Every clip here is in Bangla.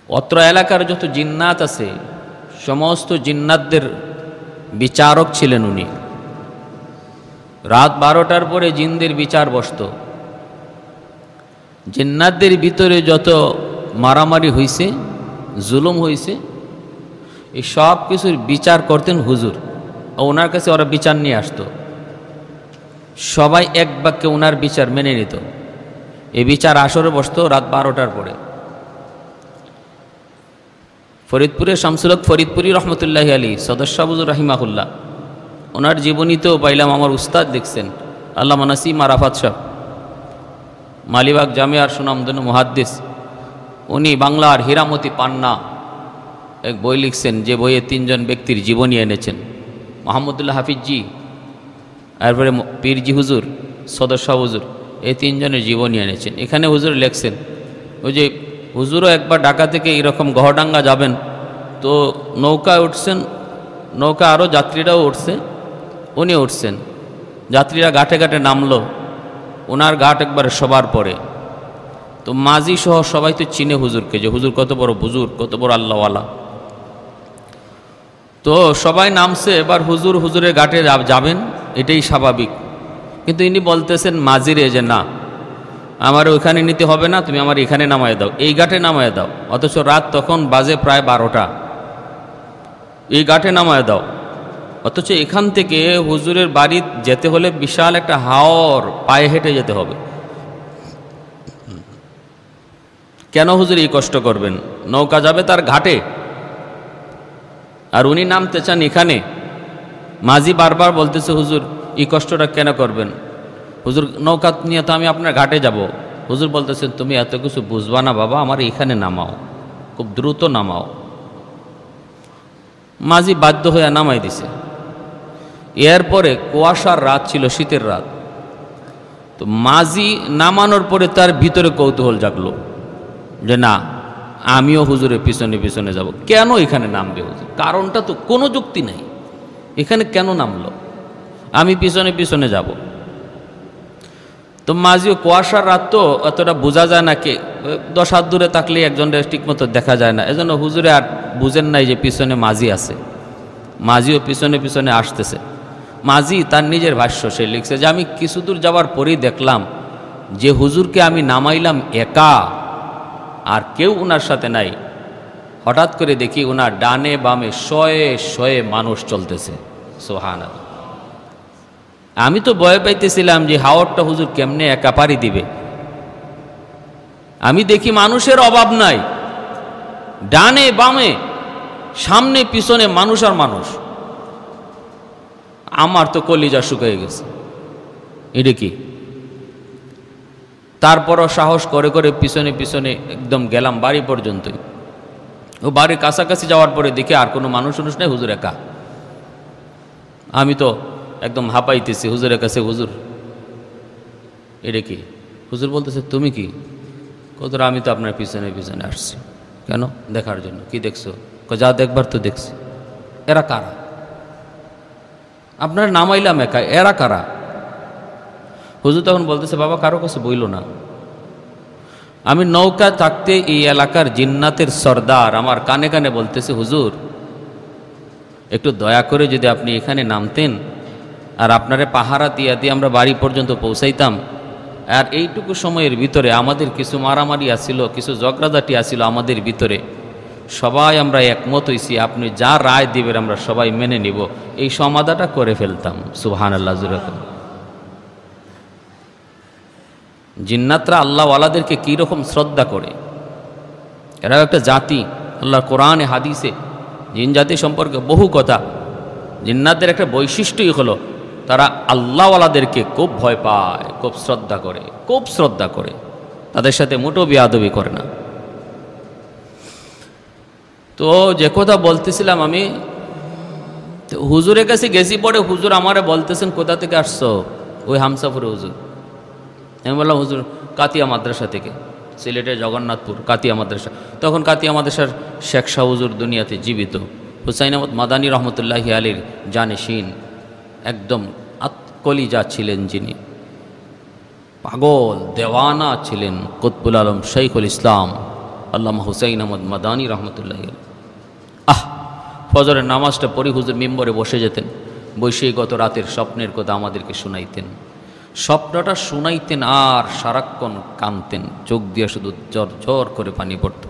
অত্র এলাকার যত জিন্নাত আছে সমস্ত জিন্নাতদের বিচারক ছিলেন উনি। রাত 12টার পরে জিনদের বিচার বসত। জিন্নাতদের ভিতরে যত মারামারি হইছে, জুলুম হইছে, এই সব কিছুর বিচার করতেন হুজুর। ওনার কাছে ওরা বিচার নিয়ে আসতো, সবাই এক বাক্যে ওনার বিচার মেনে নিত। এই বিচার আসরে বসতো রাত 12টার পরে। ফরিদপুরে শামসুল হক ফরিদপুরি রহমতুল্লাহি আলী সদস্য হুজুর রাহিমাহুল্লাহ, ওনার জীবনীতেও পাইলাম আমার উস্তাদ দেখছেন আল্লামা নাসিম আরাফাত সাহেব, মালিবাগ জামিয়ার সুনামধন্য মুহাদ্দিস। উনি বাংলার হীরামতি পান্না এক বই লিখছেন, যে বইয়ে 3 জন ব্যক্তির জীবনী এনেছেন, মোহাম্মদুল্লাহ হাফিজজি, তারপরে পীরজি হুজুর, সদস্য হুজুর, এই 3 জনের জীবনী এনেছেন। এখানে হুজুর লেখছেন, ওই যে হুজুরও একবার ঢাকা থেকে এরকম গহডাঙ্গা যাবেন, তো নৌকায় উঠছেন, নৌকা আরও যাত্রীরাও উঠছে, উনি উঠছেন, যাত্রীরা ঘাটে ঘাটে নামলো, ওনার ঘাট একবারে সবার পরে। তো মাঝি সহ সবাই তো চিনে হুজুরকে, যে হুজুর কত বড় বুজুর্গ, কত বড় আল্লাহওয়ালা। তো সবাই নামছে, এবার হুজুরের ঘাটে যাবেন, এটাই স্বাভাবিক। কিন্তু ইনি বলতেছেন মাঝিরে যে না, আমার ওইখানে নিতে হবে না, তুমি আমার এখানে নামায় দাও, এই ঘাটে নামায় দাও। অথচ রাত তখন বাজে প্রায় 12টা, এই ঘাটে নামায় দাও। অথচ এখান থেকে হুজুরের বাড়ি যেতে হলে বিশাল একটা হাওর পায়ে হেঁটে যেতে হবে। কেন হুজুর এই কষ্ট করবেন? নৌকা যাবে তার ঘাটে, আর উনি নামতে চান এখানে। মাঝি বারবার বলতেছে, হুজুর এই কষ্টটা কেন করবেন? হুজুর নৌকা নিয়ে তো আমি আপনার ঘাটে যাব। হুজুর বলতেছেন, তুমি এত কিছু বুঝবা না বাবা, আমার এখানে নামাও, খুব দ্রুত নামাও। মাঝি বাধ্য হয়ে নামাই দিছে। এরপরে কুয়াশার রাত ছিল, শীতের রাত। তো মাঝি নামানোর পরে তার ভিতরে কৌতূহল জাগলো যে না, আমিও হুজুরের পিছনে পিছনে যাব। কেন এখানে নামবে হুজুর? কারণটা তো কোনো যুক্তি নাই, এখানে কেন নামলো? আমি পিছনে পিছনে যাব। তো মাঝিও, কুয়াশার রাত তো অতটা বোঝা যায় না, কে 10 হাত দূরে থাকলে একজনের ঠিক মতো দেখা যায় না। এজন্য হুজুরে আর বুঝেন নাই যে পিছনে মাঝি আছে। মাঝিও পিছনে পিছনে আসতেছে। মাঝি তার নিজের ভাষ্য সে লিখছে যে আমি কিছু দূর যাওয়ার পরেই দেখলাম যে হুজুরকে আমি নামাইলাম একা, আর কেউ ওনার সাথে নাই। হঠাৎ করে দেখি ওনার ডানে বামে শয়ে শয়ে মানুষ চলতেছে। সুবহানাল্লাহ। আমি তো ভয় পাইতেছিলাম যে হাওরটা হুজুর কেমনে একা পাড়ি দিবে। আমি দেখি মানুষের অভাব নাই, ডানে বামে সামনে পিছনে মানুষ আর মানুষ। আমার তো কলিজা শুকিয়ে গেছে, এটা কি? তারপরও সাহস করে করে পিছনে পিছনে একদম গেলাম বাড়ি পর্যন্তই। ও বাড়ির কাছাকাছি যাওয়ার পরে দেখি আর কোনো মানুষ নেই, হুজুর একা। আমি তো একদম হাঁপাইতেছি হুজুরের কাছে, হুজুর এটা কি? হুজুর বলতেছে, তুমি কি? কতটা আমি তো আপনার পিছনে পিছনে আসছি। কেন? দেখার জন্য। কি দেখছো? যা দেখবার তো দেখছি। এরা কারা? আপনার নামাইলাম একা, এরা কারা? হুজুর তখন বলতেছে, বাবা কারো কাছে বইল না, আমি নৌকা থাকতে এই এলাকার জিন্নাতের সর্দার আমার কানে কানে বলতেছে, হুজুর একটু দয়া করে যদি আপনি এখানে নামতেন, আর আপনারে পাহারা দিয়া দিয়ে আমরা বাড়ি পর্যন্ত পৌঁছাইতাম, আর এইটুকু সময়ের ভিতরে আমাদের কিছু মারামারি আসছিল, কিছু ঝগড়াঝাটি আসছিল আমাদের ভিতরে, সবাই আমরা একমত হইছি, আপনি যা রায় দিবেন আমরা সবাই মেনে নিব, এই সমাধানটা করে ফেলতাম। সুবহানাল্লাহ। জিন্নাতরা আল্লাহওয়ালাদেরকে কীরকম শ্রদ্ধা করে। এরাও একটা জাতি। আল্লাহর কোরআনে হাদিসে জিন জাতি সম্পর্কে বহু কথা। জিন্নাতদের একটা বৈশিষ্ট্যই হলো তারা আল্লাহওয়ালাদেরকে খুব ভয় পায়, খুব শ্রদ্ধা করে, খুব শ্রদ্ধা করে, তাদের সাথে মোটেও বেয়াদবি করে না। তো যে কথা বলতেছিলাম আমি, হুজুরের কাছে গেছি পরে হুজুর আমারে বলতেছেন, কোথা থেকে আসছো? ওই হামসাপুরে হুজুর। আমি বললাম, হুজুর কাতিয়া মাদ্রাসা থেকে, সিলেটের জগন্নাথপুর কাতিয়া মাদ্রাসা। তখন কাতিয়া মাদ্রাসার শেখ শাহ হুজুর দুনিয়াতে জীবিত। হুসাইন আহমদ মাদানী রহমতুল্লাহি আলীর জানেশিন, একদম কলিজা ছিলেন যিনি, পাগল দেওয়ানা ছিলেন কুতবুল আলম শৈখুল ইসলাম আল্লামা হুসাইন আহমদ মাদানী রহমতুল্লাহ। ফজরের নামাজটা পড়ি হুজুর মিম্বরে বসে যেতেন, বসেই গত রাতের স্বপ্নের কথা আমাদেরকে শুনাইতেন। স্বপ্নটা শুনাইতেন আর সারাক্ষণ কাঁদতেন, চোখ দিয়ে শুধু ঝর ঝর করে পানি পড়ত।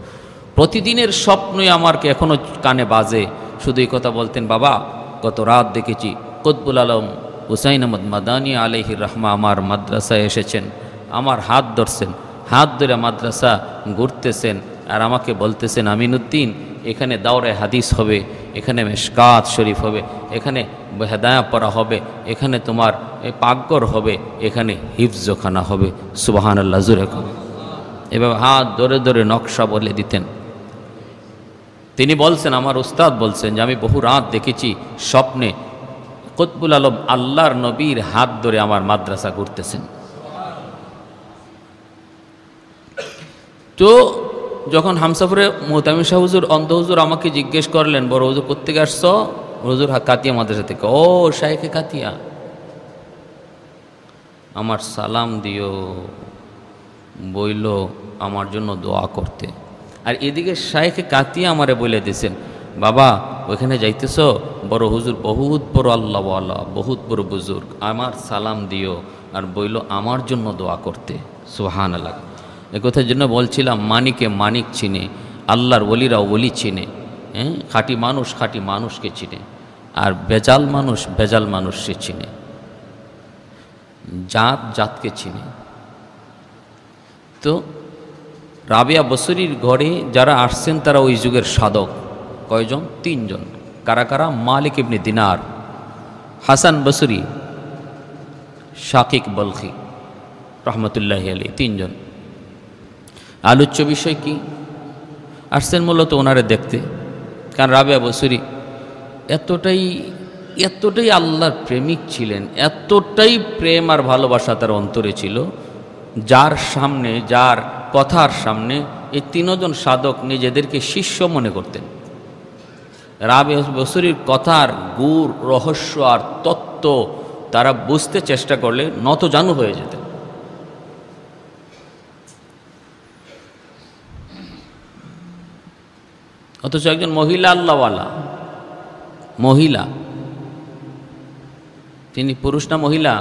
প্রতিদিনের স্বপ্নই আমাকে এখনও কানে বাজে, শুধু এই কথা বলতেন, বাবা গত রাত দেখেছি কুতবুল আলম হুসাইন আহমদ মাদানী আলাইহির রহমা আমার মাদ্রাসায় এসেছেন, আমার হাত ধরছেন, হাত ধরে মাদ্রাসা ঘুরতেছেন আর আমাকে বলতেছেন, আমিনুদ্দিন এখানে দাওরে হাদিস হবে, এখানে মেশকাত শরীফ হবে, এখানে হেদায়া পড়া হবে, এখানে তোমার পাকঘর হবে, এখানে হিফজখানা হবে। সুবহানাল্লাহ, জোরে কর। এভাবে হাত ধরে ধরে নকশা বলে দিতেন। তিনি বলছেন, আমার উস্তাদ বলছেন যে আমি বহু রাত দেখেছি স্বপ্নে কুতবুল আলম আল্লাহর নবীর হাত ধরে আমার মাদ্রাসা ঘুরতেছেন। তো যখন হামসাফরে মোহতামি শাহ হুজুর অন্ধ হুজুর আমাকে জিজ্ঞেস করলেন, বড় হুজুর কোত্থেকে আসছ? হুজুর কাতিয়া মাদ্রাসা থেকে। ও শাইখে কাতিয়া, আমার সালাম দিও, বইল আমার জন্য দোয়া করতে। আর এদিকে শাইখে কাতিয়া আমারে বলে দিয়েছেন, বাবা ওইখানে যাইতেছ, বড় হুজুর বহুত বড় আল্লাহওয়ালা, বহুত বড় বুজুর্গ, আমার সালাম দিও আর বইল আমার জন্য দোয়া করতে। সুবহানাল্লাহ। এ কথার জন্য বলছিলাম, মানিকে মানিক চিনে, আল্লাহর ওলিরা ওলি চিনে। হ্যাঁ, খাঁটি মানুষ খাঁটি মানুষকে চিনে, আর বেজাল মানুষ বেজাল মানুষকে চিনে, জাত জাতকে চিনে। তো রাবিয়া বসরির ঘরে যারা আসছেন তারা ওই যুগের সাধক। কয়জন? 3 জন। কারা কারা? মালিক ইবনে দিনার, হাসান বসরি, শাকিক বলখি রহমতুল্লাহি আলাইহি, 3 জন। আলোচ্য বিষয় কি? আসছেন মূলত ওনারে দেখতে। কারণ রাবিয়া বসরি এতটাই আল্লাহর প্রেমিক ছিলেন, এতটাই প্রেম আর ভালোবাসা তার অন্তরে ছিল, যার সামনে, যার কথার সামনে এই 3 জন সাধক নিজেদেরকে শিষ্য মনে করতেন। রাবিয়া বসরির কথার গুড়, রহস্য আর তত্ত্ব তারা বুঝতে চেষ্টা করলে নতজানু হয়ে যেতেন। অথচ একজন মহিলা আল্লাহওয়ালা, মহিলা, তিনি পুরুষ না মহিলা?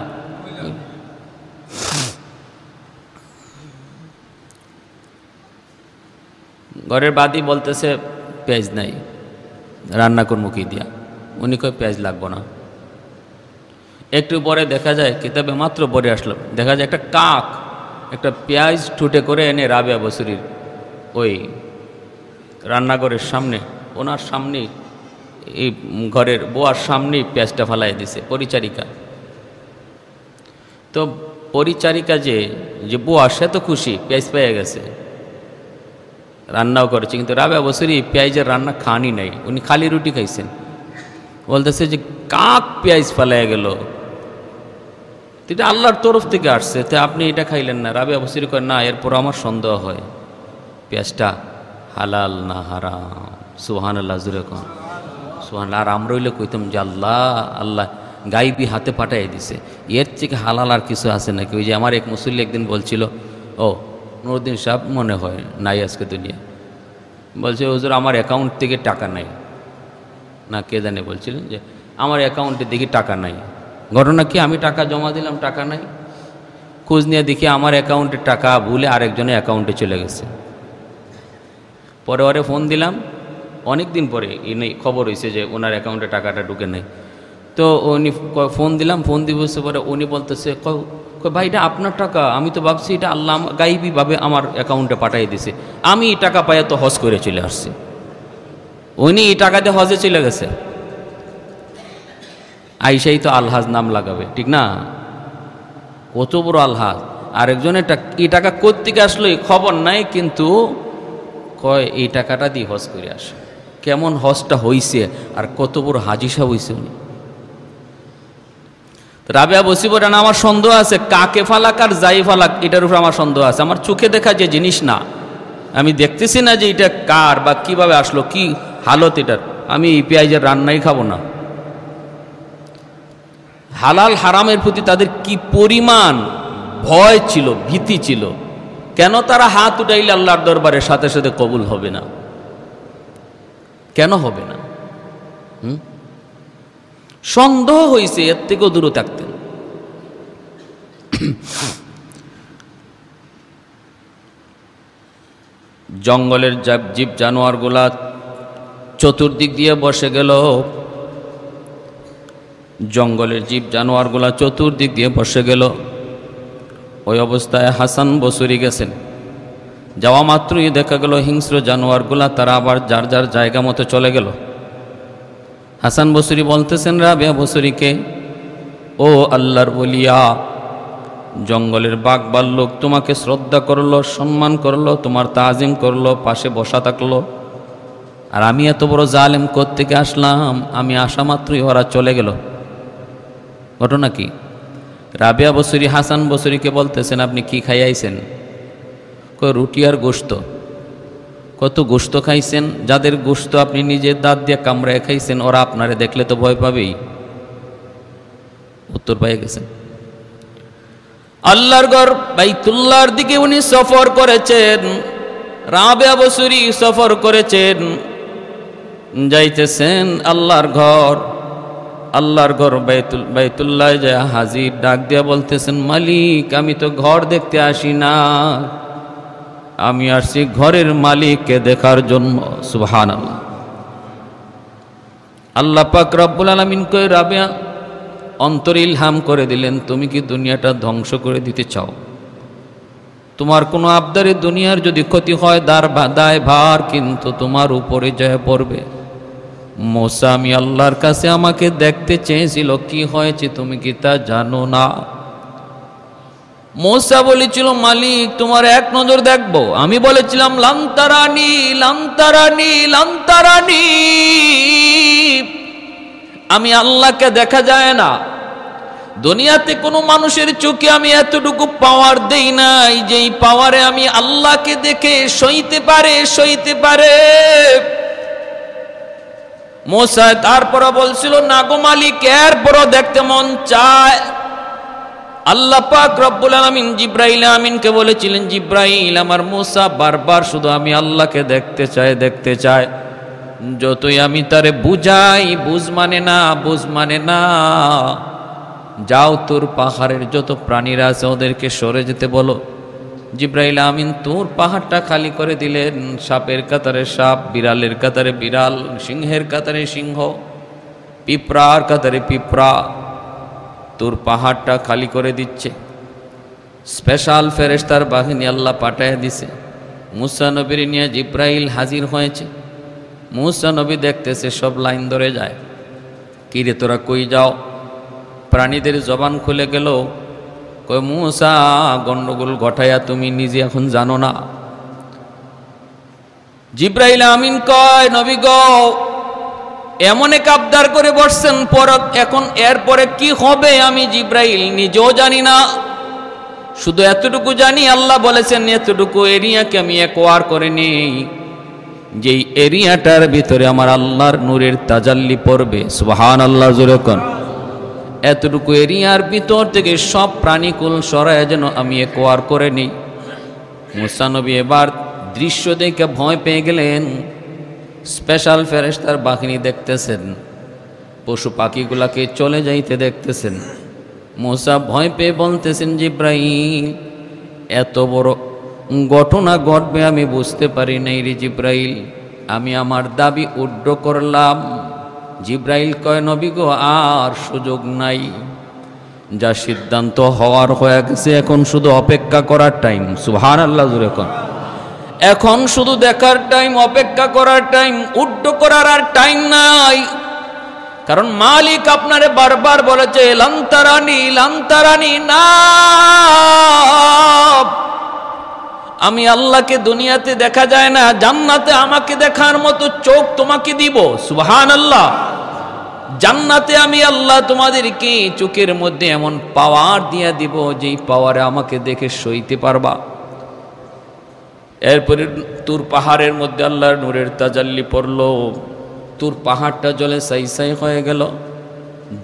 ঘরের বাদি বলতেছে পেঁয়াজ নাই, রান্না করবো কি দিয়া? উনি কয় পেঁয়াজ লাগবো না। একটু পরে দেখা যায়, কিতাবে মাত্র পরে আসলো, দেখা যায় একটা কাক একটা পেঁয়াজ ঠুটে করে এনে রাবিয়া বসরির ওই রান্নাঘরের সামনে, ওনার সামনে, এই ঘরের বোয়ার সামনেই পেঁয়াজটা ফালাই দিছে পরিচারিকা। তো পরিচারিকা যে বোয়া, সে তো খুশি, পেঁয়াজ পেয়ে গেছে, রান্নাও করেছে। কিন্তু রাবিয়া বসরি পেঁয়াজের রান্না খানই নাই, উনি খালি রুটি খাইছেন। বলতেছে যে কাক পেঁয়াজ ফালাই গেল, এটা আল্লাহর তরফ থেকে আসছে, তো আপনি এটা খাইলেন না? রাবিয়া বসরি কয়, না, এরপর আমার সন্দেহ হয় পেঁয়াজটা হালাল না হারাম। সুবহানাল্লাহ, জুরে কোন সুবহানাল্লাহ। আর আমরা হইলে কইতাম যে আল্লাহ গাইবি হাতে পাঠাই দিছে, এর থেকে হালাল আর কিছু আছে নাকি? ওই যে আমার এক মুসল্লি একদিন বলছিল, ও নুরুদ্দিন সাহেব মনে হয় নাই আজকে দুনিয়া, বলছে হুজুর আমার অ্যাকাউন্ট থেকে টাকা নাই, না কে জানে বলছিলেন যে আমার অ্যাকাউন্টে দেখি টাকা নাই। ঘটনা কি? আমি টাকা জমা দিলাম, টাকা নাই। খোঁজ নিয়ে দেখি আমার অ্যাকাউন্টে টাকা ভুলে আরেকজনের অ্যাকাউন্টে চলে গেছে। পরে ওরে ফোন দিলাম, অনেক দিন পরে খবর হয়েছে যে ওনার অ্যাকাউন্টে টাকাটা ঢুকে নেই। তো উনি ফোন দিলাম, ফোন দিবসে পরে উনি বলতেছে, ভাই এটা আপনার টাকা, আমি তো ভাবছি এটা আল্লাহ গাইবীভাবে আমার অ্যাকাউন্টে পাঠিয়ে দিছে, আমি এই টাকা পাইয়া তো হজ করে চলে আসছি। উনি এই টাকা দিয়ে হজে চলে গেছে, আইসাই তো আলহাজ নাম লাগাবে, ঠিক না? কত বড় আলহাজ। আরেকজনের এই টাকা কোত্থেকে আসলো এই খবর নাই, কিন্তু কয় এই টাকাটা দিয়ে হজ করে আসে। কেমন হজটা হইছে আর কত বড় হাজি সাহেব হইছে উনি। রাবিয়া বসি বলে, না আমার সন্দেহ আছে, কাকে ফালাক আর যাই ফালাক এটার উপর আমার সন্দেহ আছে, আমার চোখে দেখা যে জিনিস না, আমি দেখতেছি না যে এটা কার বা কিভাবে আসলো, কি হালত এটার, আমি এই পেঁয়াজের রান্নাই খাবো না। হালাল হারামের প্রতি তাদের কি পরিমাণ ভয় ছিল, ভীতি ছিল, কেন তারা হাত উঠাইলে আল্লাহর দরবারে সাথে সাথে কবুল হবে না? কেন হবে না? সন্দেহ হয়েছে, এর থেকেও দূরে থাকতেন। জঙ্গলের জীব জানোয়ারগুলা চতুর্দিক দিয়ে বসে গেল। জঙ্গলের জীব জানোয়ারগুলা চতুর্দিক দিয়ে বসে গেল। ওই অবস্থায় হাসান বসরি গেছেন। যাওয়া মাত্রই দেখা গেল হিংস্র জানোয়ারগুলা তারা আবার যার যার জায়গা মতো চলে গেল। হাসান বসরি বলতেছেন রাবিয়া বসরিকে, ও আল্লাহর ওলিয়া, জঙ্গলের বাঘ ভাল্লুক তোমাকে শ্রদ্ধা করলো, সম্মান করলো, তোমার তাজিম করলো, পাশে বসা থাকলো, আর আমি এত বড় জালেম কোত্থেকে আসলাম? আমি আসা মাত্রই ওরা চলে গেল। ঘটনা কি? রাবিয়া বসরি হাসান বসরিকে বলতেছেন, আপনি কি খাইয়াইছেন? রুটি আর গোশত। কত গোশত খাইছেন? যাদের গোশত আপনি নিজের দাঁত দিয়ে কামড়ায় খাইছেন, ওরা আপনারে দেখলে তো ভয় পাবেই। উত্তর পেয়ে গেছেন। আল্লাহর ঘর বাইতুল্লাহর দিকে উনি সফর করেছেন। রাবিয়া বসরি সফর করেছেন, যাইতেছেন আল্লাহর ঘর। আল্লাহর ঘর বাইতুল্লাহ যায় হাজির, ডাক দিয়া বলতেছেন, মালিক আমি তো ঘর দেখতে আসি না, আমি আসছি ঘরের মালিককে দেখার জন্য। সুবহানাল্লাহ। আল্লাহ পাক রব্বুল আলামিন কই, রাবিয়া অন্তর ইলহাম করে দিলেন, তুমি কি দুনিয়াটা ধ্বংস করে দিতে চাও? তোমার কোনো আবদারে দুনিয়ার যদি ক্ষতি হয়, দায় ভার কিন্তু তোমার উপরে জয় পড়বে। মুসা আমি আল্লাহর কাছে আমাকে দেখতে চেয়েছিল, কি হয়েছে তুমি কি তা জানো না? মুসা বলেছিল, মালিক তোমার এক নজর দেখবো। আমি বলেছিলাম লান্তারানি লান্তারানি লান্তারানি, আমি আল্লাহকে দেখা যায় না। দুনিয়াতে কোনো মানুষের চোখে আমি এতটুকু পাওয়ার দেই নাই যেই পাওয়ারে আমি আল্লাহকে দেখে সইতে পারে। মুসা তারপরও বলছিল, না গো মালিক, এরপরও দেখতে মন চায়। আল্লাহ পাক রব্বুল আলামিন জিব্রাইল আমিনকে বলেছিলেন, জিব্রাইল আমার মুসা বারবার শুধু আমি আল্লাহকে দেখতে চায়। যতই আমি তারে বুঝাই, বুঝ মানে না। যাও তোর পাহাড়ের যত প্রাণীরা আছে ওদেরকে সরে যেতে বলো। জিব্রাইল আমিন তোর পাহাড়টা খালি করে দিলেন। সাপের কাতারে সাপ, বিড়ালের কাতারে বিড়াল, সিংহের কাতারে সিংহ, পিঁপড়ার কাতারে পিঁপড়া, তোর পাহাড়টা খালি করে দিচ্ছে। স্পেশাল ফেরেশতার বাহিনী আল্লাহ পাঠায় দিছে। মুসা নবীর নিয়ে জিব্রাইল হাজির হয়েছে। মুসা নবী দেখতেছে, সব লাইন ধরে যায়। কিরে তোরা কই যাও? প্রাণীদের জবান খুলে গেল। কই মুসা, গন্ডগোল ঘটাইয়া তুমি নিজে এখন জানো না। জিব্রাইল আমিন কয়, নবী গো, এমন এক আবদার করে বসছেন, এখন এরপরে কি হবে আমি জিব্রাইল নিজেও জানি না। শুধু এতটুকু জানি আল্লাহ বলেছেন এতটুকু এরিয়াকে আমি একোয়ার করে নেই, যেই এরিয়াটার ভিতরে আমার আল্লাহর নূরের তাজাল্লি পড়বে। সুবহানাল্লাহ, জোরে কোন। এতটুকু এরিয়ার ভিতর থেকে সব প্রাণীকুল সরায় যেন আমি একোয়ার করে নেই। মুসা নবী এবার দৃশ্য দেখে ভয় পেয়ে গেলেন। স্পেশাল ফেরেশতার বাহিনী দেখতেছেন, পশু পাখিগুলাকে চলে যাইতে দেখতেছেন। মুসা ভয় পেয়ে বলতেছেন, জিব্রাইল এত বড় ঘটনা ঘটবে আমি বুঝতে পারি নাই রে জিব্রাইল, আমি আমার দাবি উড্ড করলাম। জিব্রাইল কয়, নবী গো, আর সুযোগ নাই, যা সিদ্ধান্ত হওয়ার হয়ে গেছে, এখন শুধু অপেক্ষা করার টাইম। সুবহানাল্লাহ, জোরে কোন। এখন শুধু দেখার টাইম, অপেক্ষা করার টাইম, উড্ড করার আর টাইম নাই। কারণ মালিক আপনারে বারবার বলেছে লান্তারানি লান্তারানি না। আমি আল্লাহকে দুনিয়াতে দেখা যায় না, জান্নাতে আমাকে দেখার মতো চোখ তোমাকে দিব। সুবহানাল্লাহ। জান্নাতে আমি আল্লাহ তোমাদেরকে চোখের মধ্যে এমন পাওয়ার দিয়া দিব যেই পাওয়ারে আমাকে দেখে সইতে পারবা। এরপরে তুর পাহাড়ের মধ্যে আল্লাহর নূরের তাজাল্লি পড়লো। তুর পাহাড়টা জলে সাই হয়ে গেল।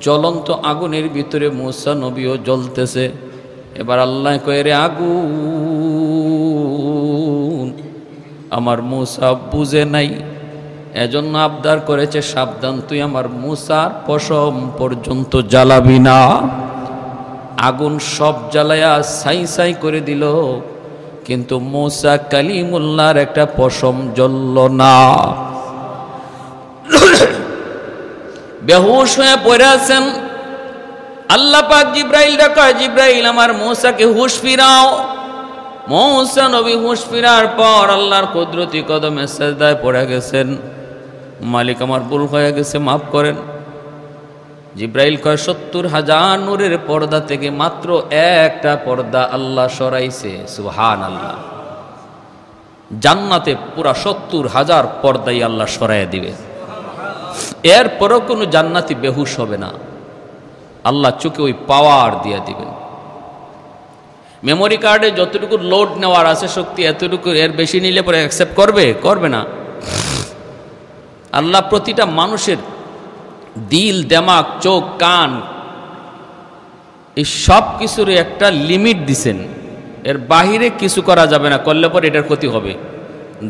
জ্বলন্ত আগুনের ভিতরে মুসা নবীও জ্বলতেছে। এবার আল্লাহ কয়ে, রে আগুন, আমার মূসা বুঝে নাই, এজন্য আবদার করেছে সাবধান তুই আমার মূসার পশম পর্যন্ত জ্বালাবি না। আগুন সব জ্বালায়া ছাই ছাই করে দিল, কিন্তু মূসা কালিমুল্লাহর একটা পশম জ্বলল না। বেহুশ হয়ে পড়ে আছেন। আল্লাহ পাক জিব্রাইলকে কয়, জিব্রাইল আমার মূসাকে হুঁশ ফিরাও। মূসা নবী হুঁশ ফিরার পর আল্লাহর কুদরতি কদমে সিজদায় পড়ে গেছেন। মালিক আমার ভুল হয়ে গেছে, মাফ করেন। জিব্রাইল কয় ৭০,০০০ নূরের পর্দা থেকে মাত্র একটা পর্দা আল্লাহ সরাইছে। সুবহানাল্লাহ। জান্নাতে পুরা ৭০,০০০ পর্দাই আল্লাহ সরাইয়া দিবে। এরপরও কোনো জান্নাতি বেহুশ হবে না, আল্লাহ চোখে ওই পাওয়ার দিয়ে দিবেন। মেমোরি কার্ডে যতটুকু লোড নেওয়ার আছে শক্তি, এতটুকু, এর বেশি নিলে পরে অ্যাকসেপ্ট করবে না। আল্লাহ প্রতিটা মানুষের দিল, দেমাগ, চোখ, কান, এই সব কিছুর একটা লিমিট দিছেন। এর বাহিরে কিছু করা যাবে না, করলে পরে এটার ক্ষতি হবে।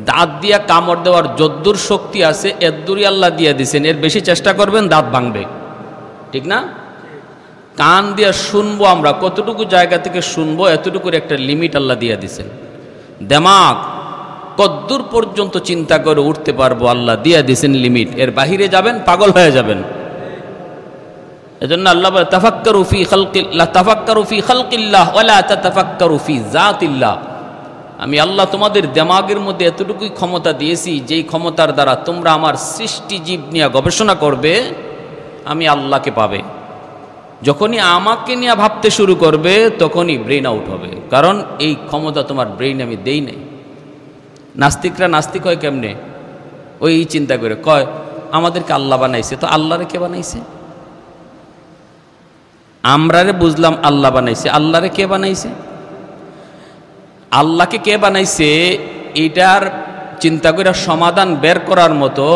দাঁত দিয়া কামড় দেওয়ার যদ্দূর শক্তি আছে এদ্দূরই আল্লাহ দিয়ে দিছেন, এর বেশি চেষ্টা করবেন দাঁত ভাঙবে, ঠিক না? কান দিয়া শুনবো আমরা, কতটুকু জায়গা থেকে শুনবো এতটুকুর একটা লিমিট আল্লাহ দিয়ে দিছেন। দেমাগ কদ্দূর পর্যন্ত চিন্তা করে উঠতে পারবো আল্লাহ দিয়ে দিছেন লিমিট, এর বাহিরে যাবেন পাগল হয়ে যাবেন। এজন্য আল্লাহ বলে তাফাক্কারু ফি খালকিল্লাহ, তাফাক্কারু ফি খালকিল্লাহ ওয়ালা তাতাফাক্কারু ফি যাতিল্লাহ। আমি আল্লাহ তোমাদের দেমাগের মধ্যে এতটুকুই ক্ষমতা দিয়েছি, যেই ক্ষমতার দ্বারা তোমরা আমার সৃষ্টি জীব নিয়ে গবেষণা করবে, আমি আল্লাহকে পাবে। যখনই আমাকে নিয়ে ভাবতে শুরু করবে তখনই ব্রেন আউট হবে, কারণ এই ক্ষমতা তোমার ব্রেইন আমি দেই নাই। নাস্তিকরা নাস্তিক হয় কেমনে? ওই চিন্তা করে কয় আমাদেরকে আল্লাহ বানাইছে, তো আল্লাহরে কে বানাইছে? আমরারে বুঝলাম আল্লাহ বানাইছে, আল্লাহরে কে বানাইছে? আল্লাহকে কে বানাইছে এটার চিন্তা করে সমাধান বের করার মতো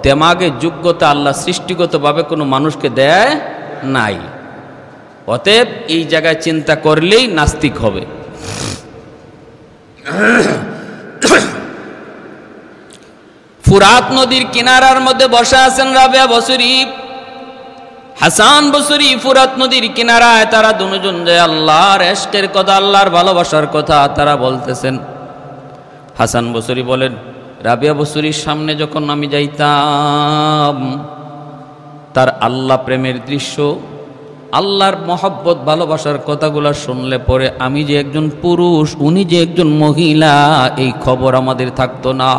দেমাগে যোগ্যতা আল্লাহ সৃষ্টিগতভাবে কোনো মানুষকে দেয় নাই। অতএব এই জায়গায় চিন্তা করলেই নাস্তিক হবে। ফুরাত নদীর কিনারার মধ্যে বসে আছেন রাবেয়া বসরি, হাসান বসরি। ফুরাত নদীর কিনারায় তারা দুজন যায় আল্লাহর ইশকের কথা, আল্লাহর ভালোবাসার কথা তারা বলতেছেন। হাসান বসরি বলেন, রাবেয়া বসরির সামনে যখন আমি যাইতাম, তার আল্লাহ প্রেমের দৃশ্য, আল্লাহর মহব্বত ভালোবাসার কথাগুলো শুনলে পরে আমি যে একজন পুরুষ, উনি যে একজন মহিলা, এই খবর আমাদের থাকতো না।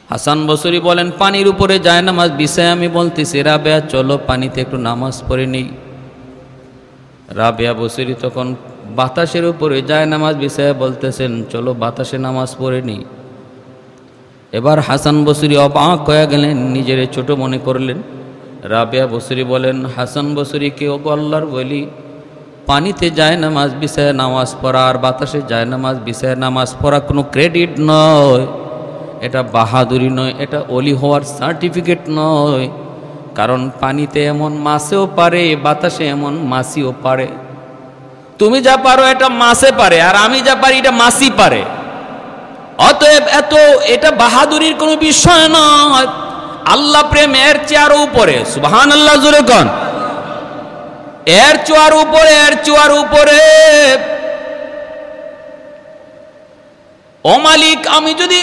হাসান বসরি বলেন, পানির উপরে যায় নামাজ বিছায় আমি বলতেছি রাবেয়া চলো পানিতে একটু নামাজ পড়ে নেই। রাবেয়া বসরি তখন বাতাসের উপরে যায় নামাজ বিছায় বলতেছেন চলো বাতাসে নামাজ পড়ে নেই। এবার হাসান বসরি অবাক হয়ে গেলেন, নিজের ছোট মনে করলেন। রাবেয়া বসরি বলেন, হাসান বসরি কেউ আল্লাহর বলি, পানিতে যায় নামাজ বিছায় নামাজ পড়া আর বাতাসে যায় নামাজ বিছায় নামাজ পড়া কোনো ক্রেডিট নয়, এটা বাহাদুরি নয়, এটা অলি হওয়ার সার্টিফিকেট নয়। কারণ পানিতে এমন মাছেও পারে, বাতাসে এমন মাছিও পারে। তুমি যা পারো এটা মাছে পারে, আর আমি যা পারি এটা মাছি পারে। অতএব এটা বাহাদুরির কোনো বিষয় নয়। আল্লাহ প্রেম এর চেয়ার উপরে, সুবহানাল্লাহ জোরে কোন, এর চেয়ার উপরে, এর চেয়ার উপরে। ও মালিক, আমি যদি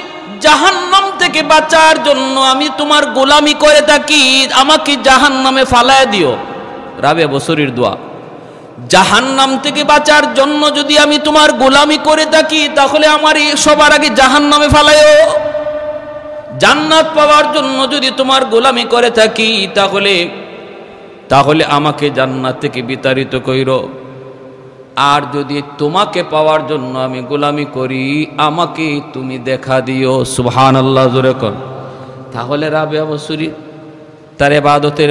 জাহান্নাম থেকে বাঁচার জন্য আমি তোমার গোলামি করে থাকি, আমাকে জাহান্নামে ফালায় দিও। রাবেয়া বসরির দোয়া, জাহান্নাম থেকে বাঁচার জন্য যদি আমি তোমার গোলামি করে থাকি, তাহলে আমার সবার আগে জাহান্নামে ফালায়ও। জান্নাত পাওয়ার জন্য যদি তোমার গোলামি করে থাকি, তাহলে আমাকে জান্নাত থেকে বিতাড়িত কইরো। আর যদি তোমাকে পাওয়ার জন্য আমি গোলামি করি, আমাকে তুমি দেখা দিও। সুবহানাল্লাহ জোরে কর। তাহলে রাবেয়া বসরি তার ইবাদতের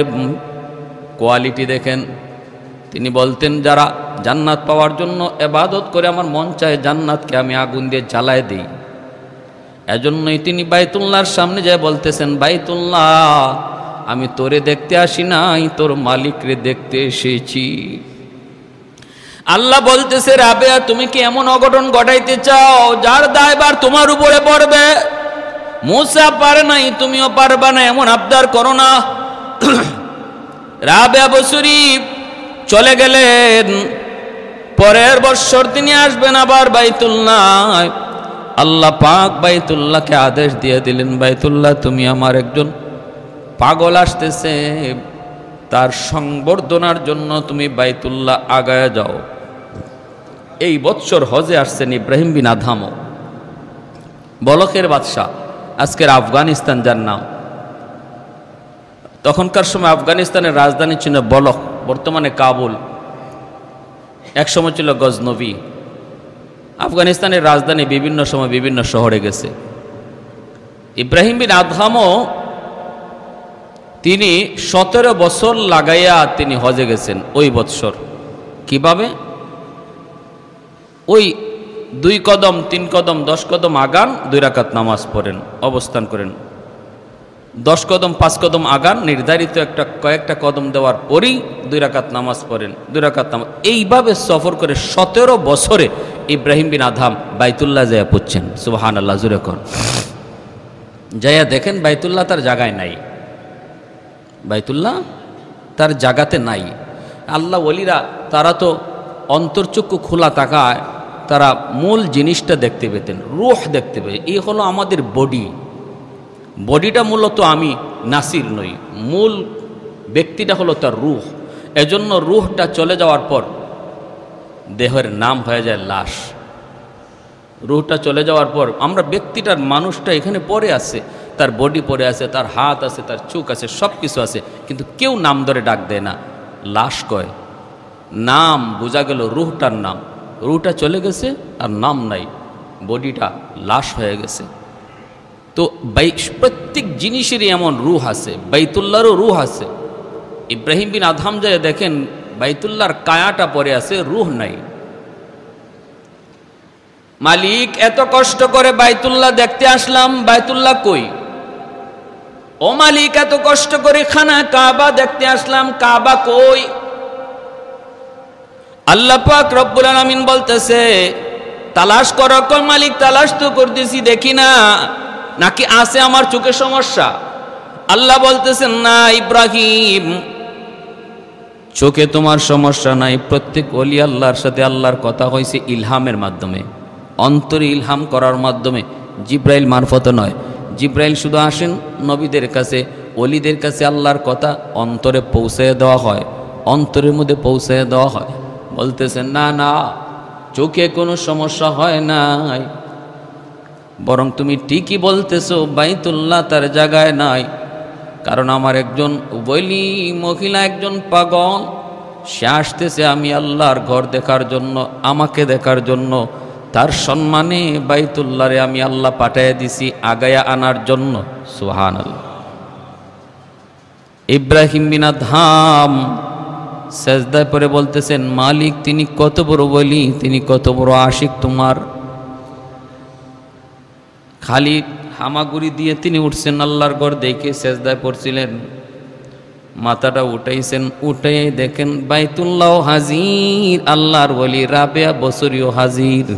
কোয়ালিটি দেখেন। তিনি বলতেন, যারা জান্নাত পাওয়ার জন্য ইবাদত করে আমার মন চায় জান্নাতকে আমি আগুন দিয়ে জ্বালায় দিই। এজন্যই তিনি বাইতুল্লাহর সামনে যায় বলতেছেন, বাইতুল্লাহ আমি তোরে দেখতে আসি নাই, তোর মালিকরে দেখতে এসেছি। আল্লাহ বলতেছে, রাবেয়া তুমি কি এমন অঘটন ঘটাইতে চাও যার দায়ভার তোমার উপরে পড়বে? মুসা পারে নাই, তুমিও পারবা না, এমন আবদার করো না। রাবেয়া বসরি চলে গেলেন। পরের বছর তিনি আসবেন আবার বাইতুল্লাহ। আল্লাহ পাক বাইতুল্লাহকে আদেশ দিয়ে দিলেন, বাইতুল্লাহ তুমি আমার একজন পাগল আসতেছে, তার সংবর্ধনার জন্য তুমি বাইতুল্লাহ আগায় যাও। এই বৎসর হজে আসছেন ইব্রাহিম বিন আদহামও, বলকের বাদশাহ, আজকের আফগানিস্তান যার নাম। তখনকার সময় আফগানিস্তানের রাজধানী ছিল বলক, বর্তমানে কাবুল, একসময় ছিল গজনবী। আফগানিস্তানের রাজধানী বিভিন্ন সময় বিভিন্ন শহরে গেছে। ইব্রাহিম বিন আদহামও তিনি 17 বছর লাগাইয়া তিনি হজে গেছেন ওই বৎসর। কিভাবে? ওই 2 কদম 3 কদম 10 কদম আগান, 2 রাকাত নামাজ পড়েন, অবস্থান করেন। 10 কদম 5 কদম আগান, নির্ধারিত কয়েকটা কদম দেওয়ার পরই 2 রাকাত নামাজ পড়েন, 2 রাকাত নামাজ। এইভাবে সফর করে 17 বছরে ইব্রাহিম বিন আদহাম বাইতুল্লাহ যাইয়া পড়ছেন। সুবহানাল্লাহ, জোরে কর। যাইয়া দেখেন বাইতুল্লাহ তার জায়গায় নাই, বাইতুল্লাহ তার জায়গাতে নাই। আল্লাহ ওলিরা তারা তো অন্তর্চক্ষু খোলা তাকায়, তারা মূল জিনিসটা দেখতে পেতেন, রূহ দেখতে পেতেন। এই হলো আমাদের বডি, বডিটা মূলত আমি নাসির নই, মূল ব্যক্তিটা হলো তার রূহ। এজন্য রূহটা চলে যাওয়ার পর দেহের নাম হয়ে যায় লাশ। রূহটা চলে যাওয়ার পর আমরা ব্যক্তিটার, মানুষটা এখানে পড়ে আছে, তার বডি পড়ে আছে, তার হাত আছে, তার চোখ আছে, সব কিছু আছে, কিন্তু কেউ নাম ধরে ডাক দেয় না, লাশ কয়। নাম বোঝা গেল রূহটার নাম, রূহটা চলে গেছে আর নাম নাই, বডিটা লাশ হয়ে গেছে। তো প্রত্যেক জিনিসেরই এমন রূহ আছে, বাইতুল্লাহরও রূহ আছে। ইব্রাহিম বিন আদহাম যায় দেখেন বাইতুল্লাহর কায়াটা পড়ে আছে, রূহ নাই। মালিক এত কষ্ট করে বাইতুল্লাহ দেখতে আসলাম, বাইতুল্লাহ কই? ও মালিক এত কষ্ট করে খানা কাবা দেখতে আসলাম, কাবা কই? আল্লাহ পাক রব্বুল আলামিন বলতেছে, তালাশ করো। কই মালিক তালাশ তো করতেছি, দেখি না, নাকি আছে আমার চোখে সমস্যা? আল্লাহ বলতেছেন, না ইব্রাহিম, চোখে তোমার সমস্যা নাই। প্রত্যেক ওলি আল্লাহর সাথে আল্লাহর কথা হয়েছে ইলহামের মাধ্যমে, অন্তরে ইলহাম করার মাধ্যমে, জিব্রাইল মারফত নয়। জিব্রাইল শুধু আসেন নবীদের কাছে, ওলিদের কাছে আল্লাহর কথা অন্তরে পৌঁছে দেওয়া হয়, অন্তরের মধ্যে পৌঁছে দেওয়া হয়। বলতেছেন না না, চোখে কোনো সমস্যা হয় নাই, বরং তুমি ঠিকই বলতেছো, বাইতুল্লাহ তার জায়গায় নাই। কারণ আমার একজন ওলি মহিলা, একজন পাগল, সে আসতেছে আমি আল্লাহর ঘর দেখার জন্য, আমাকে দেখার জন্য। তার সম্মানে বাইতুল্লাহরে আমি আল্লাহ পাঠাইয়া দিছি আগায়া আনার জন্য। সুবহানাল্লাহ। ইব্রাহিম বিন আদহাম সেজদায় পড়ে বলতেছেন, মালিক তিনি কত বড় ওলি, তিনি কত বড় আশিক তোমার। খালি হামাগুড়ি দিয়ে তিনি উঠছেন, আল্লাহর ঘর দেখে সেজদায় পড়ছিলেন, মাথাটা উঠাইছেন, উঠে দেখেন বাইতুল্লাহ হাজির, আল্লাহর ওলি রাবেয়া বসরিও হাজির।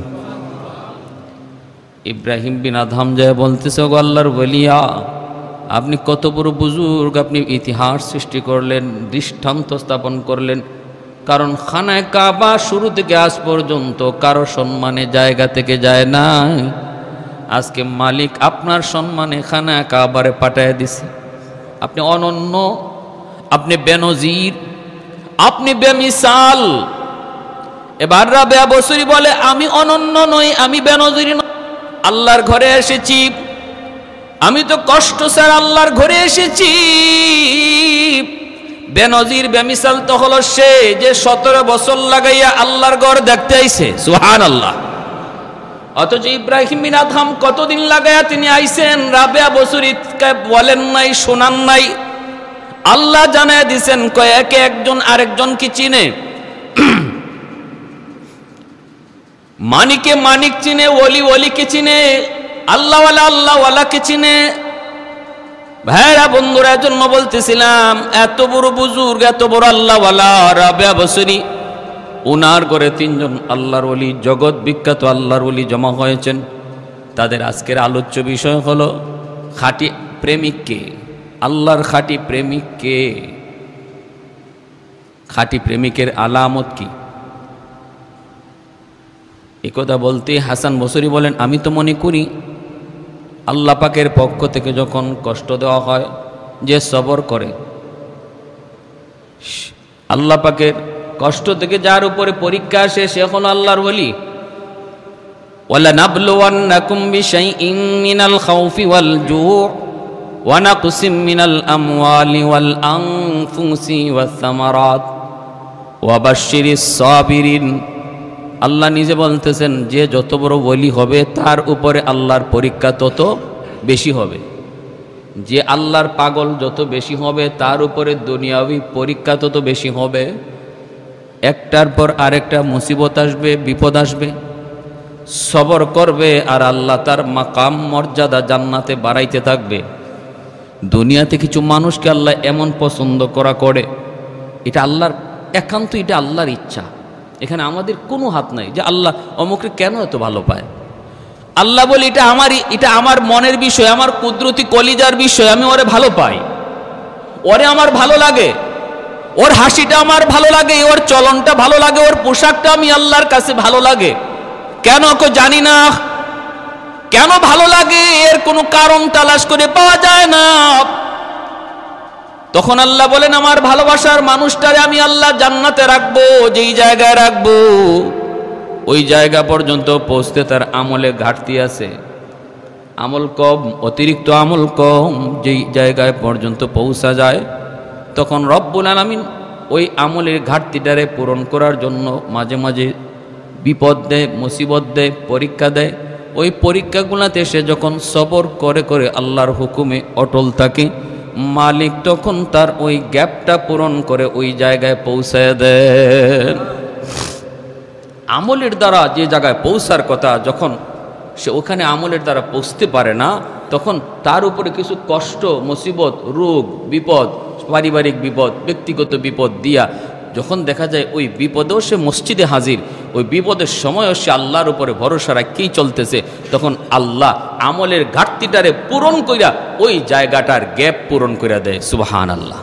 ইব্রাহিম বিন আদহাম যায় বলতেছে, গো আল্লাহর ওলিয়া, আপনি কত বড় বুজুর্গ, আপনি ইতিহাস সৃষ্টি করলেন, দৃষ্টান্ত স্থাপন করলেন। কারণ খানায় কাবা শুরু থেকে আজ পর্যন্ত কারো সম্মানে জায়গা থেকে যায় না, আজকে মালিক আপনার সম্মানে খানায় কাবারে পাঠায় দিছে। আপনি অনন্য, আপনি বেনজির, আপনি বেমিসাল। এবার রাবেয়া বসরি বলে, আমি অনন্য নই, আমি বেনজির নই, আল্লাহর ঘরে এসেছি, আমি তো কষ্ট স্যার আল্লাহর ঘরে এসেছি। বেনজির বেমিসাল তো হলো সে যে 17 বছর লাগাইয়া আল্লাহর ঘর দেখতে আইছে। সুবহানাল্লাহ। অথচ ইব্রাহিম বিন আদহাম কতদিন লাগাইয়া তিনি আইছেন, রাবেয়া বসরিকে বলেন নাই, শোনান নাই। আল্লাহ জানায় দিছেন, একে একজন আরেকজনকে চিনে। মানিকে মানিক চিনে, ওলি ওলিকে চিনে, আল্লাহওয়ালা আল্লাহওয়ালাকে চিনে। ভাইরা বন্ধুরা, জন্য বলতেছিলাম, এত বড় বুজুর্গ, এত বড় আল্লাহওয়ালা রাবেয়া বসরি, উনার ঘরে তিনজন আল্লাহর ওলি, জগৎ বিখ্যাত আল্লাহর ওলি জমা হয়েছেন। তাদের আজকের আলোচ্য বিষয় হলো খাঁটি প্রেমিক কে, আল্লাহর খাঁটি প্রেমিক কে, খাঁটি প্রেমিকের আলামত কি। এই কথা বলতে হাসান বসরি বলেন, আমি তো মনে করি আল্লাহ পাকের পক্ষ থেকে যখন কষ্ট দেওয়া হয়, যে সবর করে, আল্লাহ পাকের কষ্ট থেকে যার উপরে পরীক্ষা আসে, সে হলো আল্লাহর ওলি। ওয়ালানাবলুওয়ান্নাকুম বিশাইইন মিনাল খাউফি ওয়াল জুউ ওয়া নাকসিম মিনাল আমওয়ালি ওয়াল আনফুসি ওয়াস সামারাত ওয়া বাশশিরিস সাবিরিন। আল্লাহ নিজে বলতেছেন, যে যত বড় ওলি হবে তার উপরে আল্লাহর পরীক্ষা তত বেশি হবে। যে আল্লাহর পাগল যত বেশি হবে তার উপরে দুনিয়াবি পরীক্ষা তত বেশি হবে। একটার পর আরেকটা মুসিবত আসবে, বিপদ আসবে, সবর করবে আর আল্লাহ তার মাকাম মর্যাদা জান্নাতে বাড়াইতে থাকবে। দুনিয়াতে কিছু মানুষকে আল্লাহ এমন পছন্দ করা করে, এটা আল্লাহর একান্ত, এটা আল্লাহর ইচ্ছা। এখানে আমাদের কোনো হাত নাই যে আল্লাহ অমুককে কেন এত ভালো পায়। আল্লাহ বলে এটা আমার মনের বিষয়, আমার কুদরতি কলিজার বিষয়, আমি ওরে ভালো পাই, ওরে আমার ভালো লাগে, ওর হাসিটা আমার ভালো লাগে, ওর চলনটা ভালো লাগে, ওর পোশাকটা আমি আল্লাহর কাছে ভালো লাগে। কেন জানি না, কেন ভালো লাগে এর কোনো কারণ তালাশ করে পাওয়া যায় না। তখন আল্লাহ বলেন, আমার ভালোবাসার মানুষটারে আমি আল্লাহ জান্নাতে রাখবো। যেই জায়গায় রাখবো ওই জায়গা পর্যন্ত পৌঁছতে তার আমলে ঘাটতি আছে, আমল কম, অতিরিক্ত আমল কম। যেই জায়গায় পর্যন্ত পৌঁছা যায় তখন রব্বুল আলামিন ওই আমলের ঘাটতিটারে পূরণ করার জন্য মাঝে মাঝে বিপদ দেয়, মুসিবত দেয়, পরীক্ষা দেয়। ওই পরীক্ষাগুলোতে সে যখন সবর করে করে আল্লাহর হুকুমে অটল থাকে, মালিক তখন তার ওই গ্যাপটা পূরণ করে ওই জায়গায় পৌঁছায় দেন। আমলের দ্বারা যে জায়গায় পৌঁছার কথা, যখন সে ওখানে আমলের দ্বারা পৌঁছতে পারে না, তখন তার উপরে কিছু কষ্ট, মুসিবত, রোগ, বিপদ, পারিবারিক বিপদ, ব্যক্তিগত বিপদ দিয়া যখন দেখা যায় ওই বিপদেও সে মসজিদে হাজির, ওই বিপদের সময়ও সে আল্লাহর উপরে ভরসা রাখেই চলতেছে, তখন আল্লাহ আমলের ঘাটতিটারে পূরণ কইরা ওই জায়গাটার গ্যাপ পূরণ কইরা দেয়। সুবহানাল্লাহ।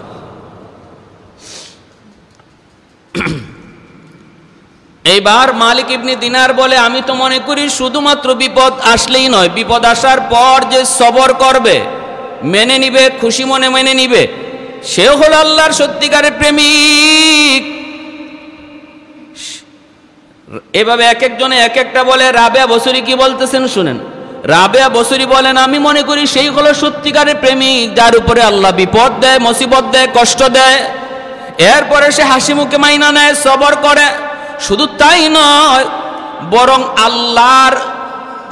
এইবার মালিক ইবনে দিনার বলে, আমি তো মনে করি শুধুমাত্র বিপদ আসলেই নয়, বিপদ আসার পর যে সবর করবে, মেনে নিবে, খুশি মনে মেনে নিবে, সে হলো আল্লাহর সত্যিকারের প্রেমিক। এভাবে এক একজনে এক একটা বলে। রাবেয়া বসরি কি বলতেছেন শুনেন। রাবেয়া বসরি বলেন, আমি মনে করি সেই হলো সত্যিকারের প্রেমিক, যার উপরে আল্লাহ বিপদ দেয়, মুসিবত দেয়, কষ্ট দেয়, এরপরে সে হাসি মুখে মাইনা নেয়, সবর করে। শুধু তাই নয়, বরং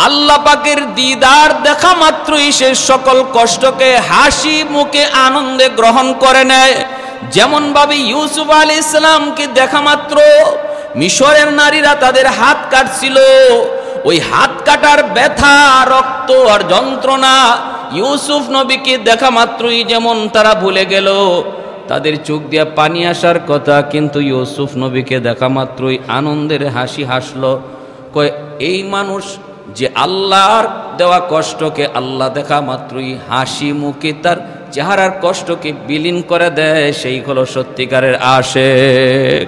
আল্লাহ পাকের দিদার দেখা মাত্রই সে সকল কষ্টকে হাসি মুখে আনন্দে গ্রহণ করে নেয়। যেমন ভাবে ইউসুফ আলাইহিস সালামকে দেখা মাত্র মিশরের নারীরা তাদের হাত কাটছিল, ওই হাত কাটার ব্যথা, রক্ত আর যন্ত্রণা ইউসুফ নবীকে দেখা মাত্রই যেমন তারা ভুলে গেল, তাদের চোখ দিয়ে পানি আসার কথা, কিন্তু ইউসুফ নবীকে দেখা মাত্রই আনন্দের হাসি হাসলো। কয় এই মানুষ যে আল্লাহর দেওয়া কষ্টকে আল্লাহ দেখা মাত্রই হাসি মুখে তার চেহারার কষ্টকে বিলীন করে দেয়, সেই হলো সত্যিকারের আশিক।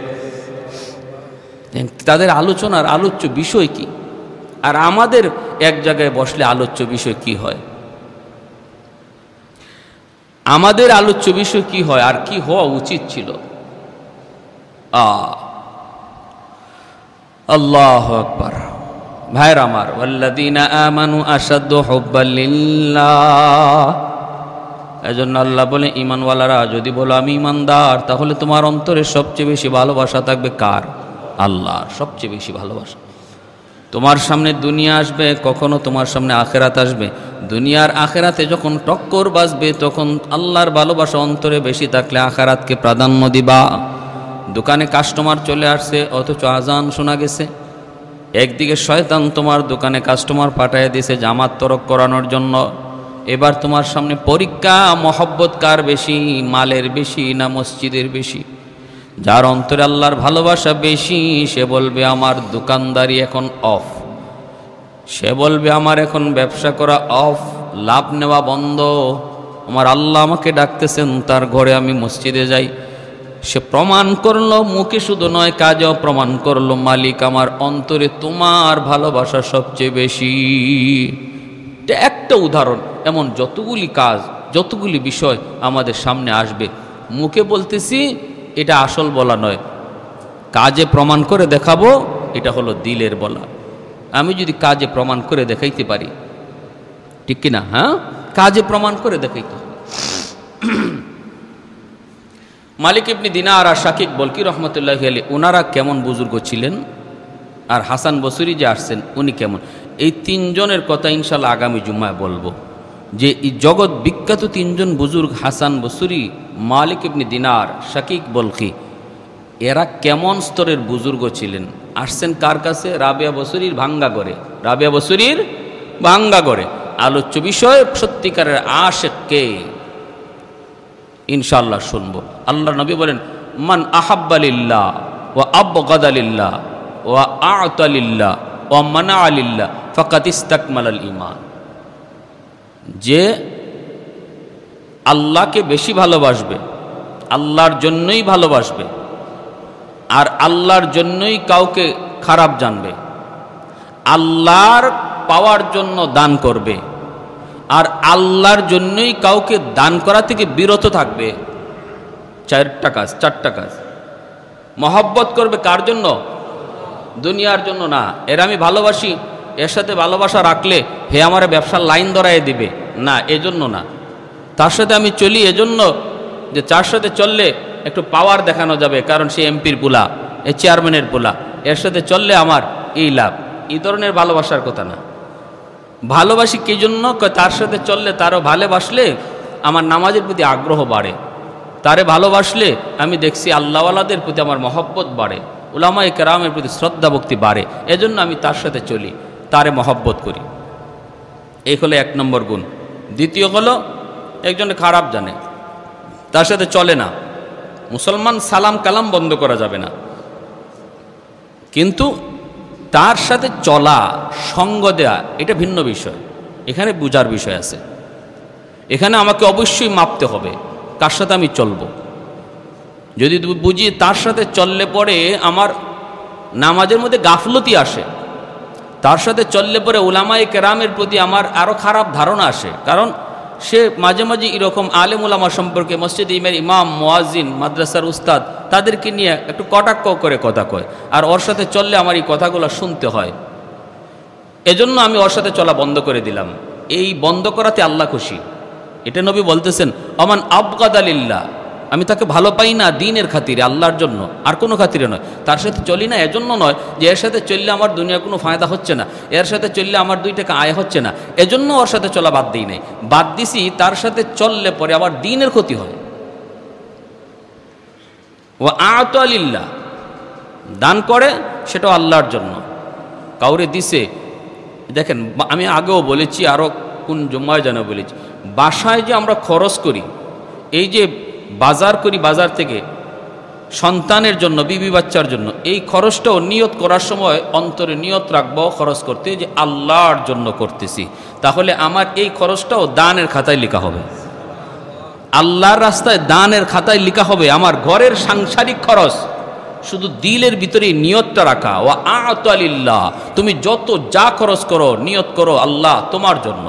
তাদের আলোচনার আলোচ্য বিষয় কি, আর আমাদের এক জায়গায় বসলে আলোচ্য বিষয় কি হয়, আমাদের আলোচ্য বিষয় কি হয় আর কি হওয়া উচিত ছিল। আল্লাহু আকবার। ভাইরা আমার, ওয়াল্লাযীনা আমানু আশাদ্দু হুব্বান লিল্লাহ। এজন্য আল্লাহ বলে, ঈমানওয়ালারা যদি বলো আমি ঈমানদার, তাহলে তোমার অন্তরে সবচেয়ে বেশি ভালোবাসা থাকবে কার? আল্লাহর সবচেয়ে বেশি ভালোবাসা। তোমার সামনে দুনিয়া আসবে, কখনো তোমার সামনে আখেরাত আসবে। দুনিয়ার আখেরাতে যখন টক্কর বাজবে, তখন আল্লাহর ভালোবাসা অন্তরে বেশি থাকলে আখেরাতকে প্রাধান্য দিবা। দোকানে কাস্টমার চলে আসছে, অথচ আজান শোনা গেছে। একদিকে শয়তান তোমার দোকানে কাস্টমার পাঠিয়ে দিয়েছে জামাত তরক করানোর জন্য। এবার তোমার সামনে পরীক্ষা, মহব্বত কার বেশি, মালের বেশি না মসজিদের বেশি? যার অন্তরে আল্লাহর ভালোবাসা বেশি সে বলবে আমার দোকানদারি এখন অফ, সে বলবে আমার এখন ব্যবসা করা অফ, লাভ নেওয়া বন্ধ, আমার আল্লাহ আমাকে ডাকতেছেন, তার ঘরে আমি মসজিদে যাই। সে প্রমাণ করলো, মুখে শুধু নয় কাজেও প্রমাণ করলো, মালিক আমার অন্তরে তোমার ভালোবাসা সবচেয়ে বেশি। এটা একটা উদাহরণ, এমন যতগুলি কাজ, যতগুলি বিষয় আমাদের সামনে আসবে। মুখে বলতেছি, এটা আসল বলা নয়, কাজে প্রমাণ করে দেখাবো, এটা হলো দিলের বলা। আমি যদি কাজে প্রমাণ করে দেখাইতে পারি, ঠিক কিনা? হ্যাঁ, কাজে প্রমাণ করে দেখাইতে হবে। মালিক ইবনে দিনার আর শাকিক বলকি রহমতুল্লাহি আলাইহি ওনারা কেমন বুজুর্গ ছিলেন, আর হাসান বসরি যে আসছেন উনি কেমন, এই তিনজনের কথা ইনশাল্লাহ আগামী জুম্মায় বলবো। যে এই জগৎ বিখ্যাত তিনজন বুজুর্গ হাসান বসরি, মালিক ইবনে দিনার, শাকিক বলকি, এরা কেমন স্তরের বুজুর্গ ছিলেন। আসছেন কার কাছে? রাবেয়া বসরির ভাঙ্গা করে, রাবেয়া বসরির ভাঙ্গা করে। আলোচ্য বিষয় সত্যিকারের আশিক কে, ইনশাআল্লাহ শুনবো। আল্লাহ নবী বলেন, মান আহাব্বা লিল্লাহ ওয়া আবগাদা লিল্লাহ ওয়া আ'তা লিল্লাহ ওয়া মানা লিল্লাহ ফাকাদ ইসতাকমালাল ঈমান। যে আল্লাহকে বেশি ভালোবাসবে, আল্লাহর জন্যই ভালোবাসবে, আর আল্লাহর জন্যই কাউকে খারাপ জানবে, আল্লাহর পাওয়ার জন্য দান করবে, আর আল্লাহর জন্যই কাউকে দান করা থেকে বিরত থাকবে। চারটা কাজ। মহব্বত করবে কার জন্য? দুনিয়ার জন্য না। এর আমি ভালোবাসি, এর সাথে ভালোবাসা রাখলে হে আমার ব্যবসার লাইন ধরায় দিবে, না, এজন্য না। তার সাথে আমি চলি এজন্য যে তার সাথে চললে একটু পাওয়ার দেখানো যাবে, কারণ সে এমপির পোলা, এ চেয়ারম্যানের পোলা, এর সাথে চললে আমার এই লাভ, এই ধরনের ভালোবাসার কথা না। ভালোবাসি কি জন্য? তার সাথে চললে, তারও ভালোবাসলে আমার নামাজের প্রতি আগ্রহ বাড়ে, তারে ভালোবাসলে আমি দেখছি আল্লাহওয়ালাদের প্রতি আমার মহব্বত বাড়ে, উলামায়ে কেরামের প্রতি শ্রদ্ধা ভক্তি বাড়ে, এজন্য আমি তার সাথে চলি, তারে মহব্বত করি। এই হলো 1 নম্বর গুণ। দ্বিতীয় হলো, একজনে খারাপ জানে, তার সাথে চলে না। মুসলমান সালাম কালাম বন্ধ করা যাবে না, কিন্তু তার সাথে চলা, সঙ্গ দেয়া, এটা ভিন্ন বিষয়। এখানে বুঝার বিষয় আছে। এখানে আমাকে অবশ্যই মাপতে হবে কার সাথে আমি চলবো। যদি বুঝি তার সাথে চললে পরে আমার নামাজের মধ্যে গাফলতি আসে, তার সাথে চললে পরে উলামায়ে কেরামের প্রতি আমার আরও খারাপ ধারণা আসে, কারণ সে মাঝে মাঝে এরকম আলেম উলামা সম্পর্কে, মসজিদ ইমাম, মুয়াজ্জিন, মাদ্রাসার উস্তাদ, তাদেরকে নিয়ে একটু কটাক্ষ করে কথা কয়, আর ওর সাথে চললে আমার এই কথাগুলো শুনতে হয়। এজন্য আমি ওর সাথে চলা বন্ধ করে দিলাম। এই বন্ধ করাতে আল্লাহ খুশি। এটা নবী বলতেছেন, আমান আবগাদা লিল্লাহ, আমি তাকে ভালো পাই না দ্বীনের খাতিরে, আল্লাহর জন্য, আর কোনো খাতিরে নয়। তার সাথে চলি না এজন্য নয় যে এর সাথে চললে আমার দুনিয়ার কোনো ফায়দা হচ্ছে না, এর সাথে চললে আমার 2 টাকা আয় হচ্ছে না, এজন্য ওর সাথে চলা বাদ দিই নাই। বাদ দিছি তার সাথে চললে পরে আবার দ্বীনের ক্ষতি হয়। ও আ'তা লিল্লাহ, দান করে সেটাও আল্লাহর জন্য, কাউরে দিছে। দেখেন, আমি আগেও বলেছি, আরও কোন জুম্মায় যেন বলেছি, বাসায় যে আমরা খরচ করি, এই যে বাজার করি, বাজার থেকে সন্তানের জন্য, বিবি বাচ্চার জন্য, এই খরচটাও নিয়ত করার সময় অন্তরে নিয়ত রাখবো খরচ করতে যে আল্লাহর জন্য করতেছি, তাহলে আমার এই খরচটাও দানের খাতায় লেখা হবে, আল্লাহর রাস্তায় দানের খাতায় লেখা হবে। আমার ঘরের সাংসারিক খরচ শুধু দিলের ভিতরে নিয়তটা রাখা। ওয়া আ'তা লিল্লাহ, তুমি যত যা খরচ করো নিয়ত করো আল্লাহ তোমার জন্য।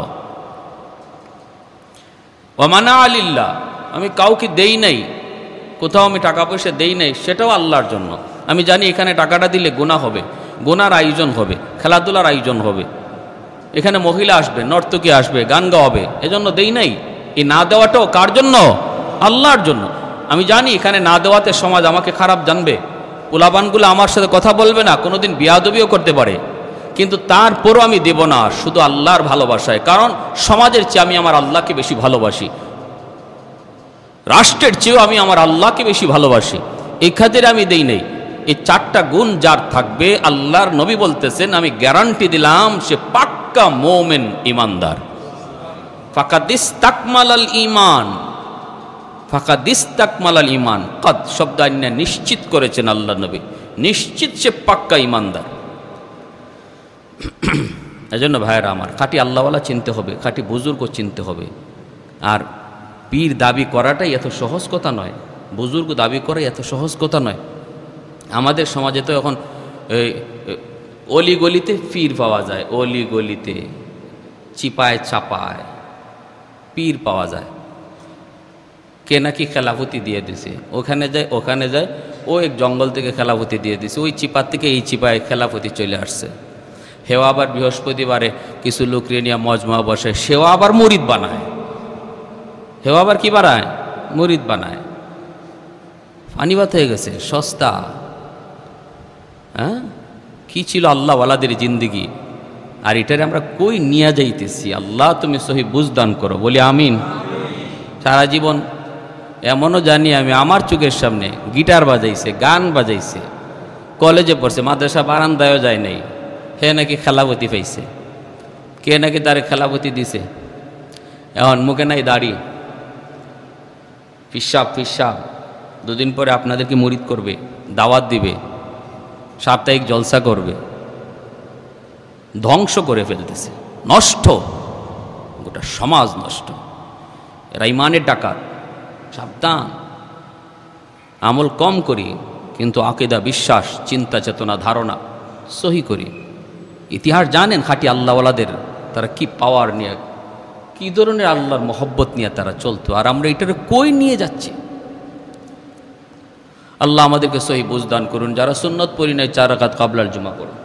ওয়া মানা লিল্লাহ, আমি কাউকে দেই নাই, কোথাও আমি টাকা পয়সা দেই নাই, সেটাও আল্লাহর জন্য। আমি জানি এখানে টাকাটা দিলে গুনাহ হবে, গুনার আয়োজন হবে, খেলাধুলার আয়োজন হবে, এখানে মহিলা আসবে, নর্তকী আসবে, গান গাওয়াবে, এজন্য দেই নাই। এই না দেওয়াটাও কার জন্য? আল্লাহর জন্য। আমি জানি এখানে না দেওয়াতে সমাজ আমাকে খারাপ জানবে, পোলাপানগুলো আমার সাথে কথা বলবে না, কোনোদিন বিয়াদবিও করতে পারে, কিন্তু তারপরও আমি দেব না, শুধু আল্লাহর ভালোবাসায়। কারণ সমাজের চেয়ে আমি আমার আল্লাহকে বেশি ভালোবাসি, রাষ্ট্রের চেয়েও আমি আমার আল্লাহকে বেশি ভালোবাসি, এই খাতিরে আমি দেই নেই। এই 4টা গুণ যার থাকবে, আল্লাহর নবী বলতেছেন, আমি গ্যারান্টি দিলাম সে পাক্কা মুমিন, ইমানদার। ফাকাদ ইসতাকমালাল ঈমান, ফাকাদ ইস্তাকমালাল ঈমান, কদ শব্দ আইনা নিশ্চিত করেছেন আল্লাহ নবী, নিশ্চিত সে পাক্কা ঈমানদার। এজন্য ভাইয়েরা আমার, খাঁটি আল্লাহওয়ালা চিনতে হবে, খাঁটি বুজুর্গ চিনতে হবে। আর পীর দাবি করাটাই এত সহজ কথা নয়, বুজুর্গ দাবি করাই এত সহজ কথা নয়। আমাদের সমাজে তো এখন অলি গলিতে পীর পাওয়া যায়, অলি গলিতে চিপায় চাপায় পীর পাওয়া যায়। কে নাকি খেলাফতি দিয়ে দিছে, ওখানে যায়, ও এক জঙ্গল থেকে খেলাফতি দিয়ে দিছে, ওই চিপার থেকে এই চিপায় খেলাফতি চলে আসছে। হেও আবার বৃহস্পতিবারে কিছু লোক নিয়ে মজমা বসে, সেও আবার মুরিদ বানায়। হেও আবার কি বানায়? মুরিদ বানায়। পানিবাত হয়ে গেছে, সস্তা। হ্যাঁ, কি ছিল আল্লাহওয়ালাদের জিন্দিগি, আর এটারে আমরা কই নিয়ে যাইতেছি। আল্লাহ তুমি সহি বুঝদান করো, বলি আমিন। সারা জীবন এমনও জানি আমি, আমার চোখের সামনে গিটার বাজাইছে, গান বাজাইছে, কলেজে পড়ছে, মাদ্রাসা বারান্দায়ও যায় নাই, হে নাকি খেলাপতি পাইছে। কে নাকি তারে খেলাপতি দিছে? এখন মুখে নাই দাড়ি, ফিসাব দুদিন পরে আপনাদেরকে মুরিদ করবে, দাওয়াত দিবে, সাপ্তাহিক জলসা করবে, ধ্বংস করে ফেলতেছে, নষ্ট, গোটা সমাজ নষ্ট। এরা ইমানের ডাকাত। সাবধান। আমল কম করি, কিন্তু আকীদা, বিশ্বাস, চিন্তা চেতনা, ধারণা সহি করি। ইতিহাস জানেন খাঁটি আল্লাহওয়ালাদের, তারা কি পাওয়ার নিয়ে, কি ধরনের আল্লাহর মহব্বত নিয়ে তারা চলতো, আর আমরা এটারে কই নিয়ে যাচ্ছি। আল্লাহ আমাদেরকে সহি বুঝদান করুন। যারা সুন্নত পড়ি নাই 4 রাকাত কাবলাল জুমা পড়ুন।